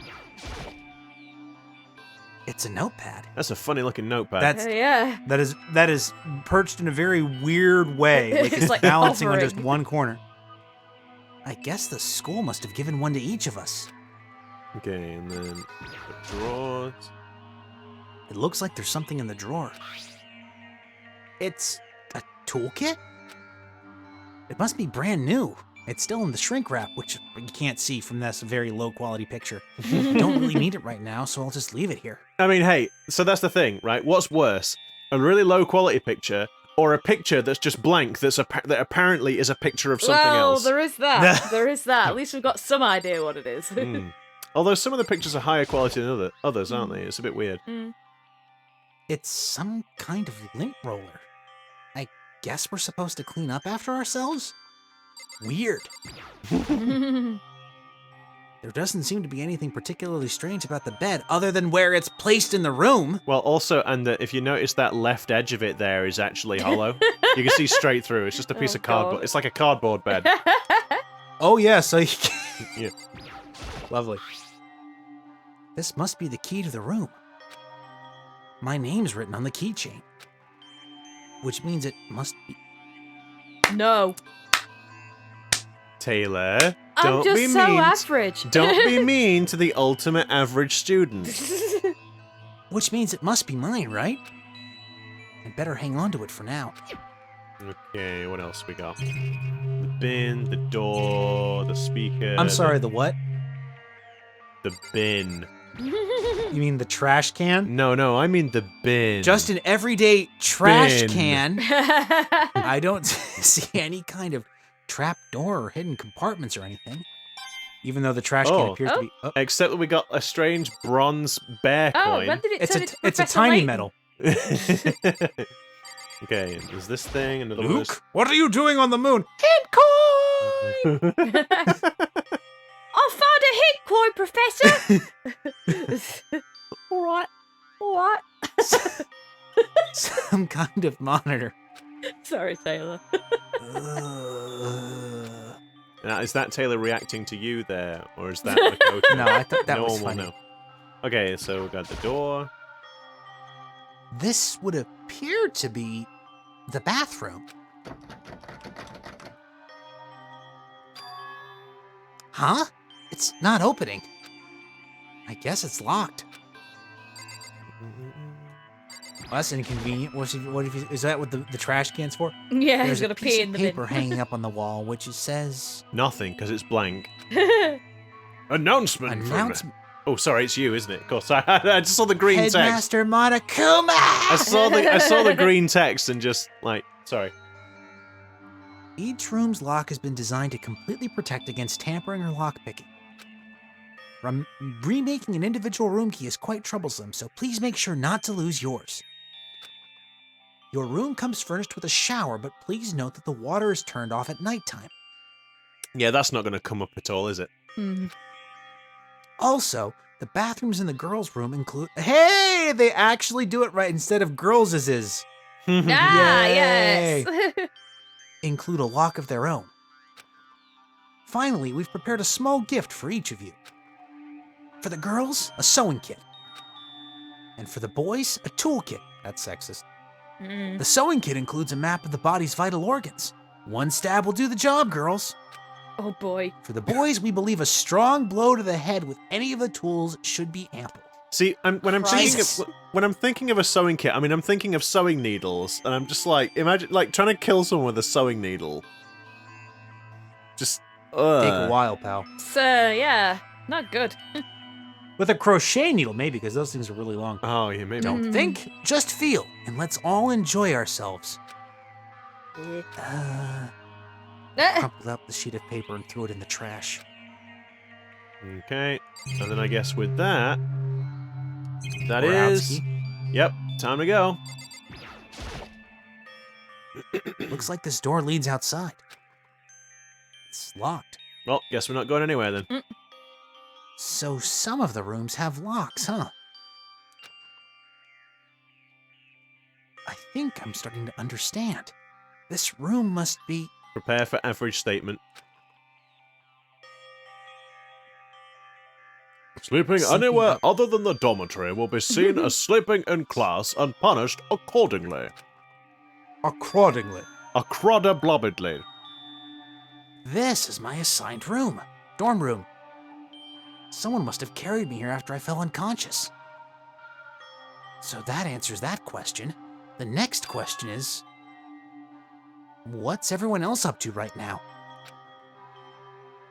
It's a notepad. That's a funny-looking notepad. That's Yeah. that is perched in a very weird way, like It's it's like balancing on hovering. just one corner. I guess the school must have given one to each of us. Okay, and then the drawers. It looks like there's something in the drawer. It's a toolkit? It must be brand new. It's still in the shrink wrap, which you can't see from this very low quality picture. Don't really need it right now, so I'll just leave it here. I mean, hey, so that's the thing, right? What's worse? A really low-quality picture or a picture that's just blank that apparently is a picture of something Well, else? there is that. There is that. At least we've got some idea what it is. Hmm. Although some of the pictures are higher quality than others, aren't they? It's a bit weird. It's some kind of lint roller. I guess we're supposed to clean up after ourselves? Weird. There doesn't seem to be anything particularly strange about the bed other than where it's placed in the room. Well, also, and if you notice that left edge of it there is actually hollow. You can see straight through. It's just a piece Oh, of cardboard. God. It's like a cardboard bed. Oh yeah, so you can... Yeah. Lovely. This must be the key to the room. My name's written on the keychain. Which means it must be... No. Taylor, I'm don't just be so mean. average. Don't be mean to the ultimate average student. Which means it must be mine, right? I better hang on to it for now. Okay, what else we got? The bin, the door, the speaker. I'm sorry, the what? The bin. You mean the trash can? No, I mean the bin. Just an everyday trash Bin. can. I don't see any kind of trap door or hidden compartments or anything. Even though the trash can Oh. appears to be... Oh, Except that we got a strange bronze bear Oh, coin. when did it it's turn a into it's a Professor tiny Layton? metal. Okay, is this thing another one? Luke, what are you doing on the moon? of those- I found a hit coin, Professor. All right. What? Some kind of monitor. Sorry, Taylor. Now, is that Taylor reacting to you there, or is that Makoto? No, I thought that no was one will funny. know. Okay, so we got the door. This would appear to be the bathroom. Huh? It's not opening. I guess it's locked. Well, that's inconvenient. Is that what the trash can's for? Yeah, There's he's gonna a piece pee of in the paper bin. hanging up on the wall, which it says Nothing, because it's blank. Announcement. announcement. Oh, sorry, it's you, isn't it? Of course, I just saw the green text. Headmaster Monokuma. I saw the green text and just like, sorry. Each room's lock has been designed to completely protect against tampering or lockpicking. Remaking an individual room key is quite troublesome, so please make sure not to lose yours. Your room comes furnished with a shower, but please note that the water is turned off at nighttime. Yeah, that's not going to come up at all, is it? Also, the bathrooms in the girls' room include... Hey! They actually do it right instead of girls' is. Ah, Yay! yes. Include a lock of their own. Finally, we've prepared a small gift for each of you. For the girls, a sewing kit. And for the boys, a toolkit. That's sexist. The sewing kit includes a map of the body's vital organs. One stab will do the job, girls. Oh boy. For the boys, we believe a strong blow to the head with any of the tools should be ample. See, when I'm Jesus. thinking of a sewing kit, I mean, I'm thinking of sewing needles, and I'm just like, imagine like trying to kill someone with a sewing needle. Just Take a while, pal. So, yeah, not good. With a crochet needle, maybe, because those things are really long. Oh, yeah, maybe. Don't think, just feel, and let's all enjoy ourselves. Crumpled up the sheet of paper and threw it in the trash. Okay, and then I guess with that, that We're out, is. Ski. Yep, time to go. Looks like this door leads outside. It's locked. Well, guess we're not going anywhere then. So some of the rooms have locks, huh? I think I'm starting to understand. This room must be... Prepare for average statement. Sleeping Something anywhere about- other than the dormitory will be seen as sleeping in class and punished accordingly. Accordingly. Accrodablobbedly. This is my assigned room. Dorm room. Someone must have carried me here after I fell unconscious. So that answers that question. The next question is... what's everyone else up to right now?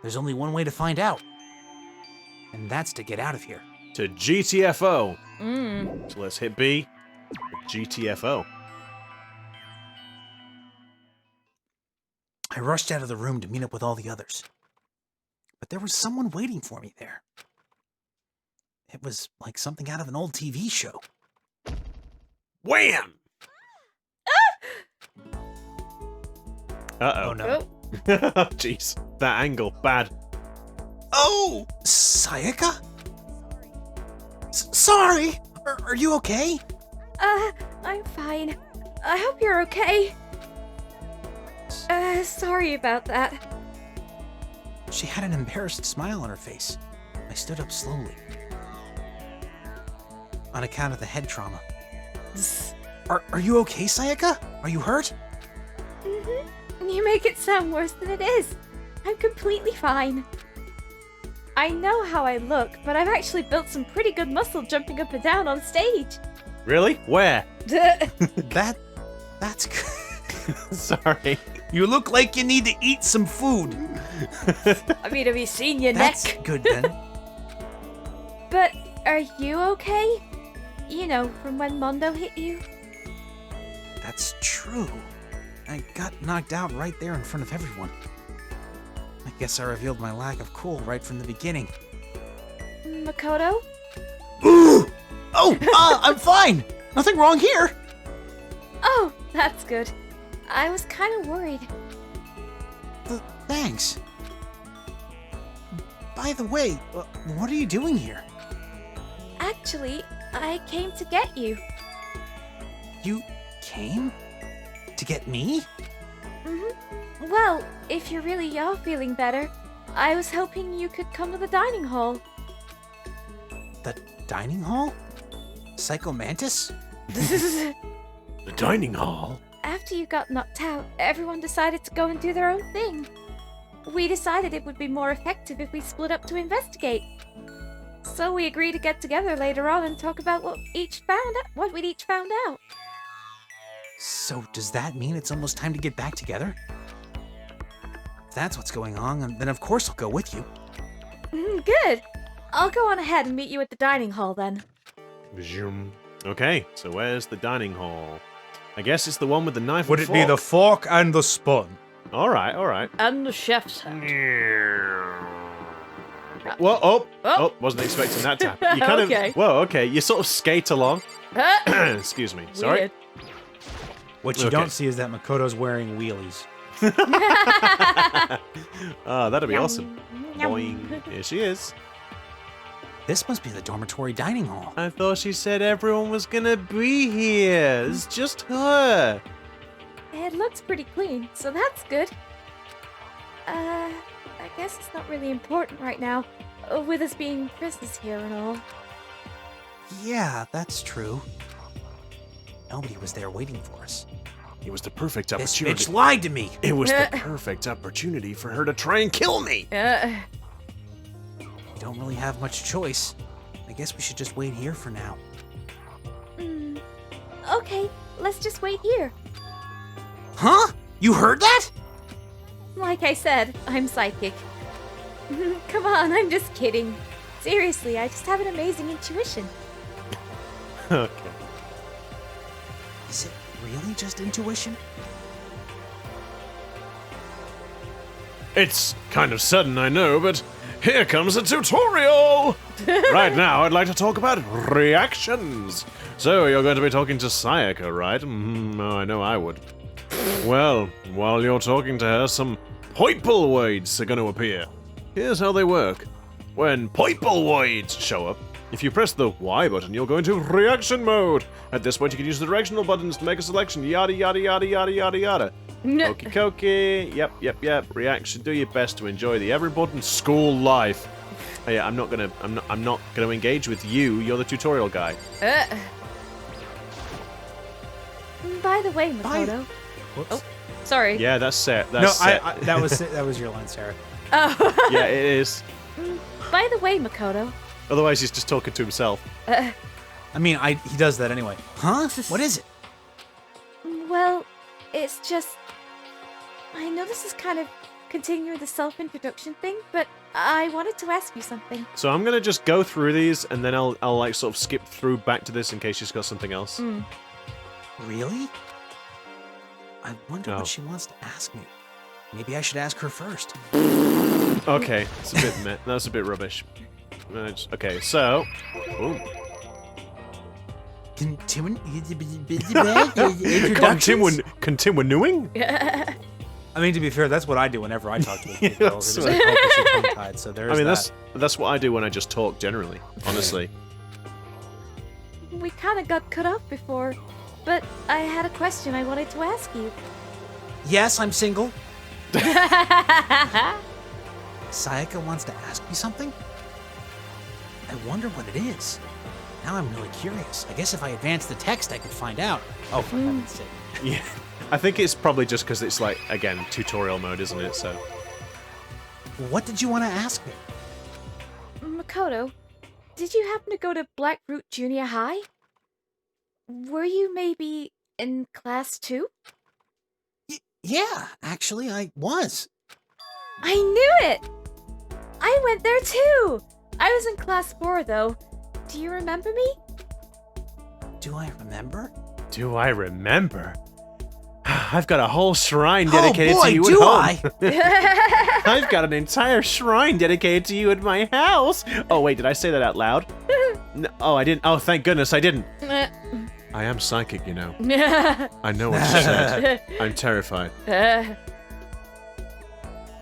There's only one way to find out. And that's to get out of here. To GTFO. So let's hit B. GTFO. I rushed out of the room to meet up with all the others. But there was someone waiting for me there. It was like something out of an old TV show. Wham! Uh-oh. Oh no. Jeez. That angle. Bad. Oh! Sayaka? Sorry! Are you okay? I'm fine. I hope you're okay. Sorry about that. She had an embarrassed smile on her face. I stood up slowly. On account of the head trauma. Are you okay, Sayaka? Are you hurt? You make it sound worse than it is. I'm completely fine. I know how I look, but I've actually built some pretty good muscle jumping up and down on stage. Really? Where? That's good. Sorry. You look like you need to eat some food. I mean, have you seen your That's neck? good then. But are you okay? You know, from when Mondo hit you? That's true. I got knocked out right there in front of everyone. I guess I revealed my lack of cool right from the beginning. Makoto? Ooh! Oh, I'm fine! Nothing wrong here! Oh, that's good. I was kind of worried. Thanks. By the way, what are you doing here? Actually, I came to get you. You came? To get me? Well, if you really are feeling better, I was hoping you could come to the dining hall. The dining hall? Psychomantis? The dining hall? After you got knocked out, everyone decided to go and do their own thing. We decided it would be more effective if we split up to investigate. So we agreed to get together later on and talk about what we'd each found out. So does that mean it's almost time to get back together? If that's what's going on, then of course I'll go with you. Good. I'll go on ahead and meet you at the dining hall then. Zoom. Okay, so where's the dining hall? I guess it's the one with the knife Would and it be the fork and the spoon? All right. And the chef's hat. Whoa, wasn't expecting that tap. You kind Okay. of, whoa, okay, you sort of skate along. Excuse me, sorry. Weird. What you Okay. don't see is that Makoto's wearing wheelies. Oh, that'd be Yum. awesome. Boing. Here she is. This must be the dormitory dining hall. I thought she said everyone was gonna be here. It's just her. It looks pretty clean, so that's good. I guess it's not really important right now, with us being prisoners here and all. Yeah, that's true. Nobody was there waiting for us. It was the perfect This opportunity. bitch lied to me. It was the perfect opportunity for her to try and kill me. We don't really have much choice. I guess we should just wait here for now. Okay, let's just wait here. Huh? You heard that? Like I said, I'm psychic. Come on, I'm just kidding. Seriously, I just have an amazing intuition. Okay. Is it really just intuition? It's kind of sudden, I know, but here comes a tutorial! Right now, I'd like to talk about reactions. So, you're going to be talking to Sayaka, right? Oh, I know I would. Well, while you're talking to her, some poiple words are going to appear. Here's how they work. When poiple words show up, if you press the Y button, you'll go into reaction mode. At this point, you can use the directional buttons to make a selection. Yada, yada, yada, yada, yada, yada. Okie dokie. Yep. Reaction. Do your best to enjoy the ever important school life. Oh, yeah, I'm not gonna engage with you. You're the tutorial guy. By the way, Makoto. Whoops. Oh, sorry. Yeah, that's set. No, That's set. that was your line, Sarah. Oh. Yeah, it is. By the way, Makoto. Otherwise, he's just talking to himself. I mean, he does that anyway. Huh? What is it? Well, it's just... I know this is kind of continuing the self-introduction thing, but I wanted to ask you something. So I'm gonna just go through these, and then I'll like sort of skip through back to this in case she's got something else. Really? I wonder Oh. what she wants to ask me. Maybe I should ask her first. Okay, it's a bit that's a bit rubbish. Okay, so. Ooh. Continuing? I mean, to be fair, that's what I do whenever I talk to Yeah, people. Girls. that's It's like hopelessly tongue-tied, so there's I mean, that. that's what I do when I just talk generally, honestly. We kind of got cut off before, but I had a question I wanted to ask you. Yes, I'm single. Sayaka wants to ask me something? I wonder what it is. Now I'm really curious. I guess if I advance the text, I could find out. Oh, for heaven's sake. Yeah. I think it's probably just because it's like, again, tutorial mode, isn't it? So. What did you want to ask me? Makoto, did you happen to go to Blackroot Junior High? Were you maybe in class 2? Yeah, actually, I was. I knew it! I went there too! I was in class 4 though. Do you remember me? Do I remember? Do I remember? I've got a whole shrine dedicated oh boy, to you do at home. I! I've got an entire shrine dedicated to you at my house. Oh, wait, did I say that out loud? No, oh, I didn't. Oh, thank goodness I didn't. I am psychic, you know. I know what you said. I'm terrified.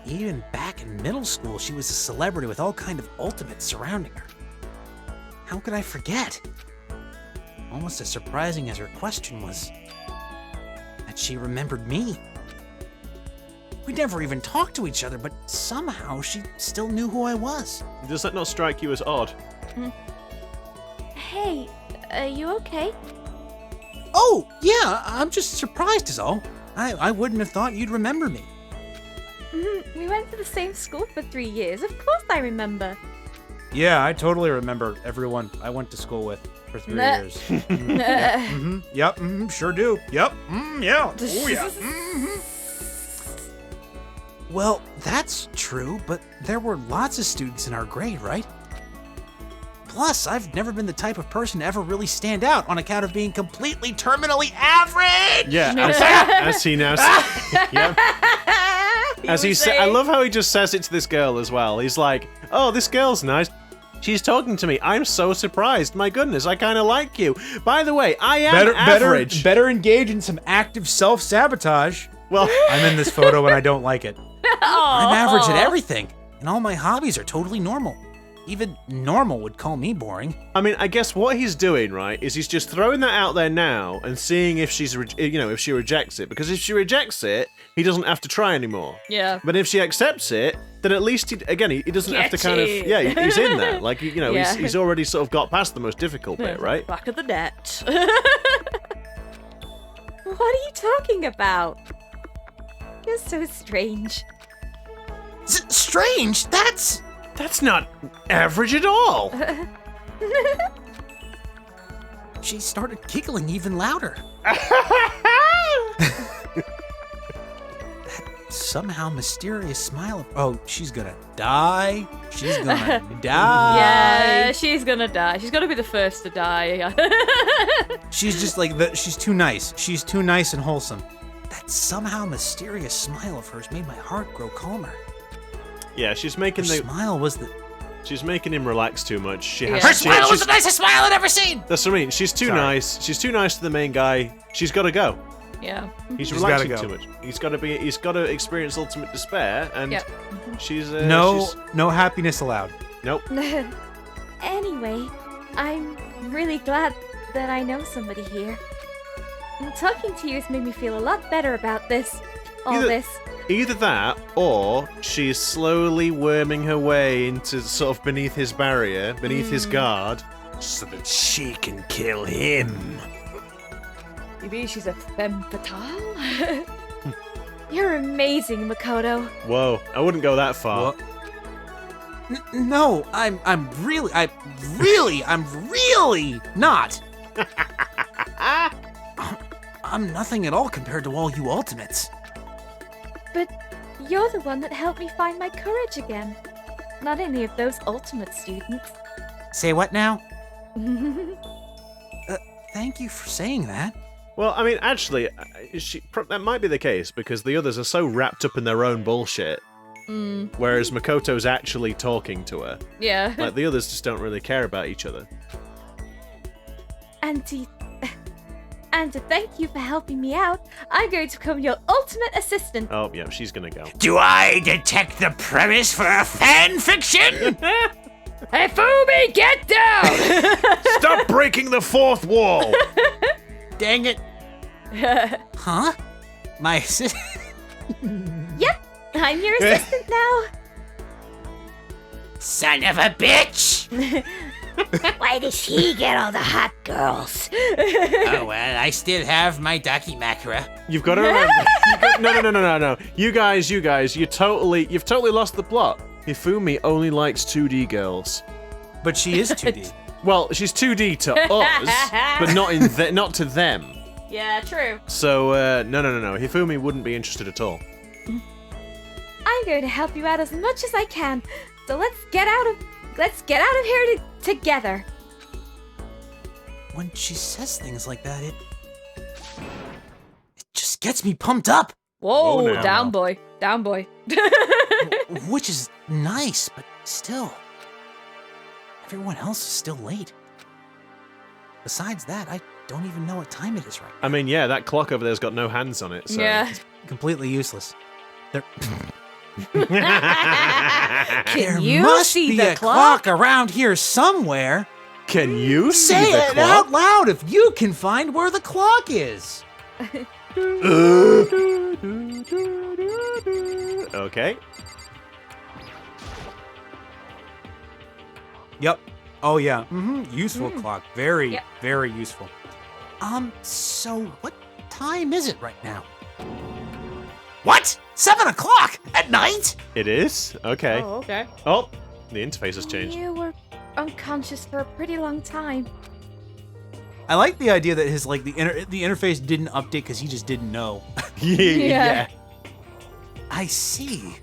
Even back in middle school, she was a celebrity with all kind of ultimates surrounding her. How could I forget? Almost as surprising as her question was that she remembered me. We never even talked to each other, but somehow she still knew who I was. Does that not strike you as odd? Hey, are you okay? Oh, yeah, I'm just surprised is all. I wouldn't have thought you'd remember me. We went to the same school for 3 years. Of course I remember. Yeah, I totally remember everyone I went to school with for 3 Nah. years. Yep, sure do. Yep, yeah. Oh, yeah. Well, that's true, but there were lots of students in our grade, right? Plus, I've never been the type of person to ever really stand out on account of being completely terminally average! Yeah, as he now. Yep. As he I love how he just says it to this girl as well. He's like, "Oh, this girl's nice. She's talking to me. I'm so surprised. My goodness, I kind of like you. By the way, I am average." Better engage in some active self-sabotage. Well, I'm in this photo and I don't like it. I'm average at everything, and all my hobbies are totally normal. Even normal would call me boring. I mean, I guess what he's doing, right, is he's just throwing that out there now and seeing if she's, if she rejects it. Because if she rejects it, he doesn't have to try anymore. Yeah. But if she accepts it, then at least he doesn't have to kind of, he's in there. Like, Yeah. he's already sort of got past the most difficult bit, right? Back of the net. What are you talking about? You're so strange. Strange. That's not average at all. She started giggling even louder. Somehow mysterious smile. Oh, she's gonna die. She's gonna die. Yeah, she's gonna die. She's gonna be the first to die. She's just like, she's too nice. She's too nice and wholesome. That somehow mysterious smile of hers made my heart grow calmer. Yeah, she's Her making smile was the... She's making him relax too much. She has Her smile was the nicest smile I'd ever seen! That's what I mean. She's too nice. She's too nice to the main guy. She's got to go. Yeah. He's She's relaxing gotta too much. He's got to experience ultimate despair, and she's no happiness allowed. Nope. Anyway, I'm really glad that I know somebody here. And talking to you has made me feel a lot better about this. Either that, or she's slowly worming her way into sort of beneath his barrier, beneath his guard, so that she can kill him. Maybe she's a femme fatale? You're amazing, Makoto. Whoa, I wouldn't go that far. No, I'm really not. I'm nothing at all compared to all you ultimates. But you're the one that helped me find my courage again. Not any of those ultimate students. Say what now? Thank you for saying that. Well, I mean, actually, that might be the case, because the others are so wrapped up in their own bullshit, whereas Makoto's actually talking to her. Yeah. Like, the others just don't really care about each other. And to thank you for helping me out, I'm going to become your ultimate assistant. Oh, yeah, she's gonna go. Do I detect the premise for a fan fiction? Hey, Fumi, get down! Stop breaking the fourth wall! Dang it. Huh? My assistant? Yep, I'm your assistant now. Son of a bitch! Why does he get all the hot girls? Oh, well, I still have my Dakimakura. You've got to remember. No. You guys, you've totally lost the plot. Hifumi only likes 2D girls. But she is 2D. Well, she's 2D to us, but not to them. Yeah, true. So, no. Hifumi wouldn't be interested at all. I'm going to help you out as much as I can. So let's get out of here together. When she says things like that, it just gets me pumped up. Whoa, Oh, no. down boy. Which is nice, but still, everyone else is still late. Besides that, I don't even know what time it is right now. I mean, yeah, that clock over there's got no hands on it. So. Yeah. Completely useless. There Can you must see be the a clock? clock around here somewhere. Can you see Say the it clock? out loud if you can find where the clock is. Okay. Yep. Oh, yeah. Useful clock. Very, very useful. So what time is it right now? What? 7 o'clock at night? It is? Okay. Oh, okay. Oh, the interface has changed. You were unconscious for a pretty long time. I like the idea that his the interface didn't update because he just didn't know. Yeah. I see.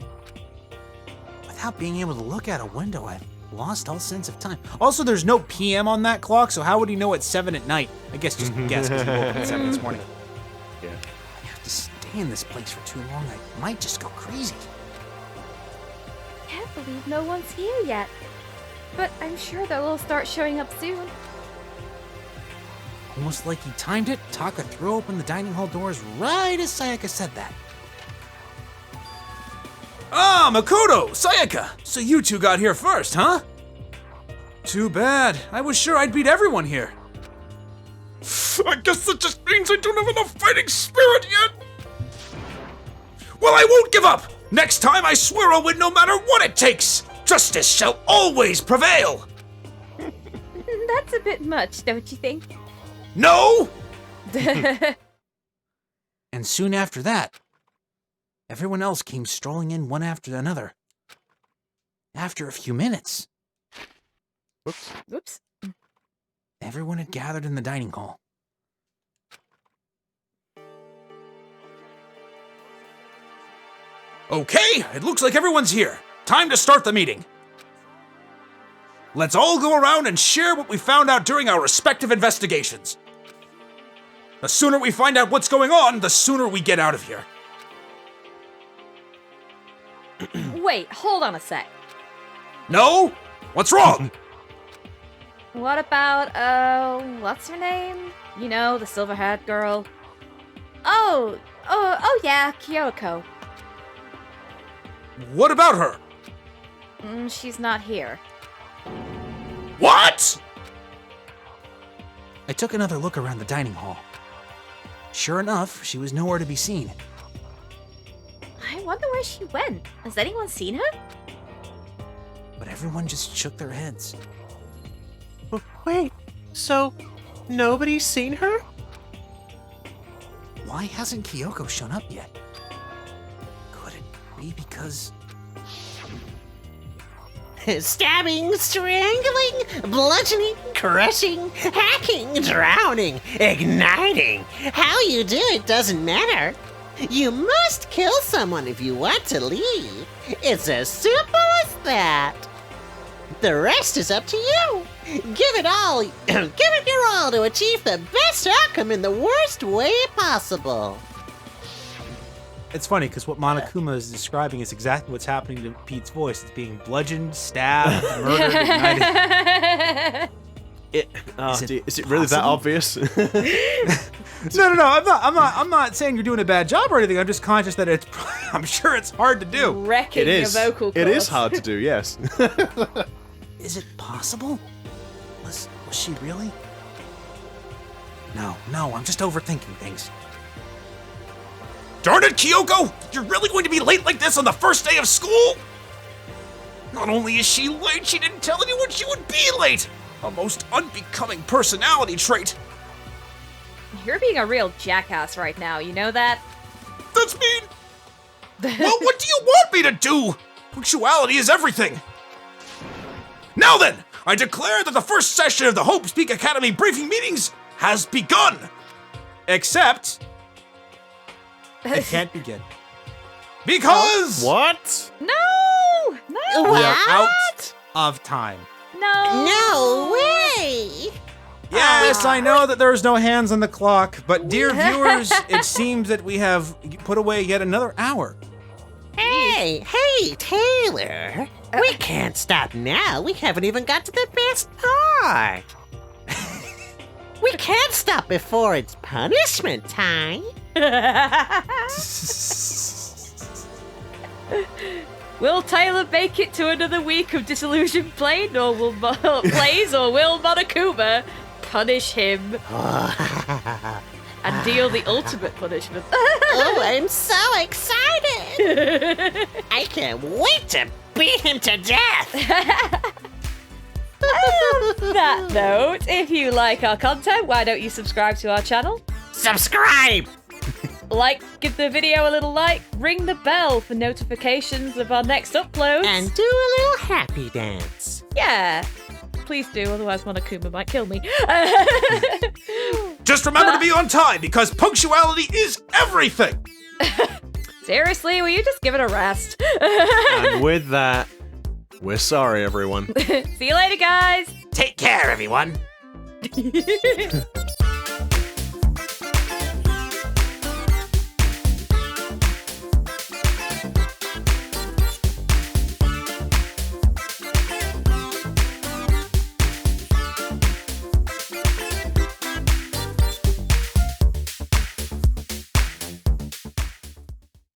Without being able to look out a window, I've lost all sense of time. Also, there's no PM on that clock, so how would he know it's 7 at night? I guess just guess because he woke up at 7 this morning. Yeah. I have to stay stay in this place for too long, I might just go crazy. Can't believe no one's here yet. But I'm sure they'll all start showing up soon. Almost like he timed it, Taka threw open the dining hall doors right as Sayaka said that. Ah, Makoto! Sayaka! So you two got here first, huh? Too bad. I was sure I'd beat everyone here. I guess that just means I don't have enough fighting spirit yet. Well, I won't give up. Next time, I swear I'll win no matter what it takes. Justice shall always prevail. That's a bit much, don't you think? No! And soon after that, everyone else came strolling in one after another. After a few minutes, Whoops. everyone had gathered in the dining hall. Okay, it looks like everyone's here. Time to start the meeting. Let's all go around and share what we found out during our respective investigations. The sooner we find out what's going on, the sooner we get out of here. Wait, hold on a sec. No? What's wrong? What about, what's her name? You know, the silver-haired girl. Oh yeah, Kyoko. What about her? She's not here. What? I took another look around the dining hall. Sure enough, she was nowhere to be seen. I wonder where she went. Has anyone seen her? But everyone just shook their heads. Wait, so nobody's seen her? Why hasn't Kyoko shown up yet? Could it be because... Stabbing, strangling, bludgeoning, crushing, hacking, drowning, igniting. How you do it doesn't matter. You must kill someone if you want to leave. It's as simple as that. The rest is up to you. Give it your all to achieve the best outcome in the worst way possible. It's funny, because what Monokuma is describing is exactly what's happening to Pete's voice. It's being bludgeoned, stabbed, murdered, ignited. Is it really that obvious? No. I'm not saying you're doing a bad job or anything. I'm just conscious that I'm sure it's hard to do. Wrecking It is. your vocal cords. It is hard to do, yes. Is it possible? Was she really? No, I'm just overthinking things. Darn it, Kyoko! You're really going to be late like this on the first day of school? Not only is she late, she didn't tell anyone she would be late! A most unbecoming personality trait. You're being a real jackass right now, you know that? That's mean! Well, what do you want me to do? Punctuality is everything. Now then, I declare that the first session of the Hope Speak Academy briefing meetings has begun! Except... it can't begin. Because... What? No! We are out What? of time. No! No way! Yes, I know that there's no hands on the clock, but dear viewers, it seems that we have put away yet another hour. Hey, Taylor. We can't stop now. We haven't even got to the best part. We can't stop before it's punishment time. Will Taylor make it to another week of disillusion playing, or will plays, or will Monokuma punish him and deal the ultimate punishment? Oh, I'm so excited! I can't wait to beat him to death! On that note, if you like our content, why don't you subscribe to our channel? Subscribe! Give the video a little like, ring the bell for notifications of our next uploads. And do a little happy dance. Yeah, please do, otherwise Monokuma might kill me. Just remember to be on time, because punctuality is everything! Seriously, will you just give it a rest? And with that, we're sorry, everyone. See you later, guys! Take care, everyone!